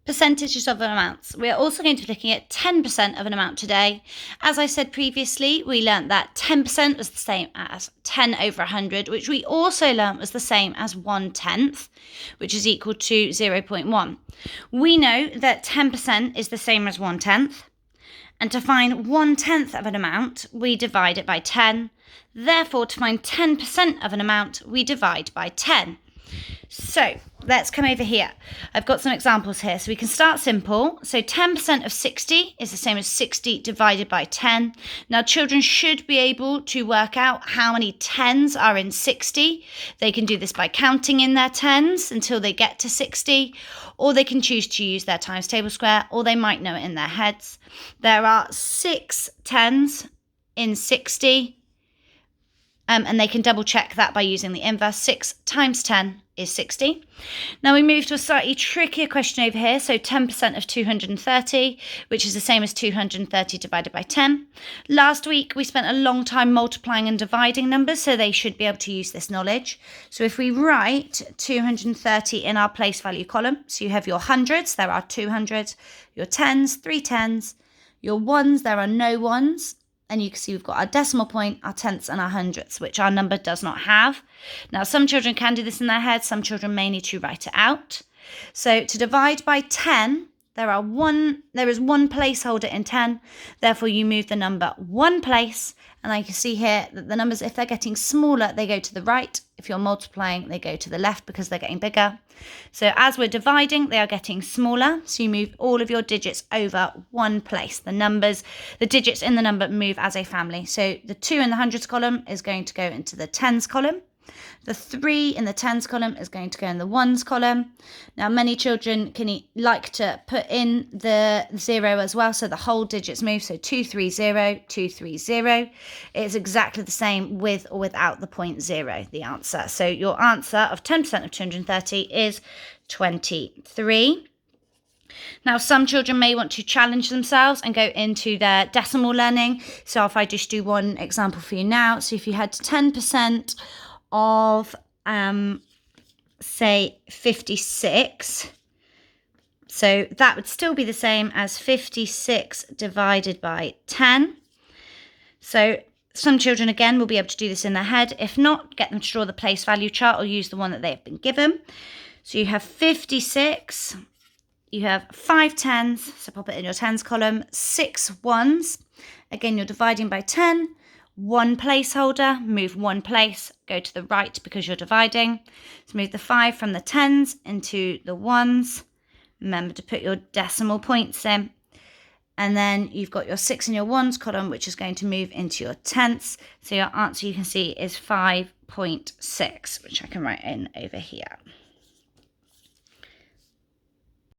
percentages of amounts. We're also going to be looking at 10% of an amount today. As I said previously, we learnt that 10% was the same as 10 over 100, which we also learnt was the same as 1/10, which is equal to 0.1. We know that 10% is the same as 1/10, and to find 1/10 of an amount, we divide it by 10. Therefore, to find 10% of an amount, we divide by 10. So let's come over here. I've got some examples here. So we can start simple. So 10% of 60 is the same as 60 divided by 10. Now children should be able to work out how many tens are in 60. They can do this by counting in their tens until they get to 60, or they can choose to use their times table square, or they might know it in their heads. There are 6 tens in 60. And they can double check that by using the inverse. 6 times 10 is 60. Now we move to a slightly trickier question over here. So 10% of 230, which is the same as 230 divided by 10. Last week, we spent a long time multiplying and dividing numbers, so they should be able to use this knowledge. So if we write 230 in our place value column, so you have your hundreds, there are 200, your tens, 3 tens, your ones, there are no ones. And you can see we've got our decimal point, our tenths and our hundredths, which our number does not have. Now, some children can do this in their head. Some children may need to write it out. So to divide by 10, there is one placeholder in 10. Therefore, you move the number one place. And I can see here that the numbers, if they're getting smaller, they go to the right. If you're multiplying, they go to the left because they're getting bigger. So as we're dividing, they are getting smaller. So you move all of your digits over one place. The digits in the number move as a family. So the 2 in the hundreds column is going to go into the tens column. The 3 in the tens column is going to go in the ones column. Now, many children like to put in the 0 as well, so the whole digits move. So 230, 230. It's exactly the same with or without the point 0, the answer. So your answer of 10% of 230 is 23. Now, some children may want to challenge themselves and go into their decimal learning. So if I just do one example for you now. So if you had 10% of, say, 56, so that would still be the same as 56 divided by 10. So some children, again, will be able to do this in their head. If not, get them to draw the place value chart or use the one that they've been given. So you have 56, you have 5 tens, so pop it in your tens column, 6 ones. Again, you're dividing by 10. One placeholder, move one place, go to the right because you're dividing. So move the 5 from the tens into the ones. Remember to put your decimal points in. And then you've got your 6 in your ones column, which is going to move into your tenths. So your answer, you can see, is 5.6, which I can write in over here.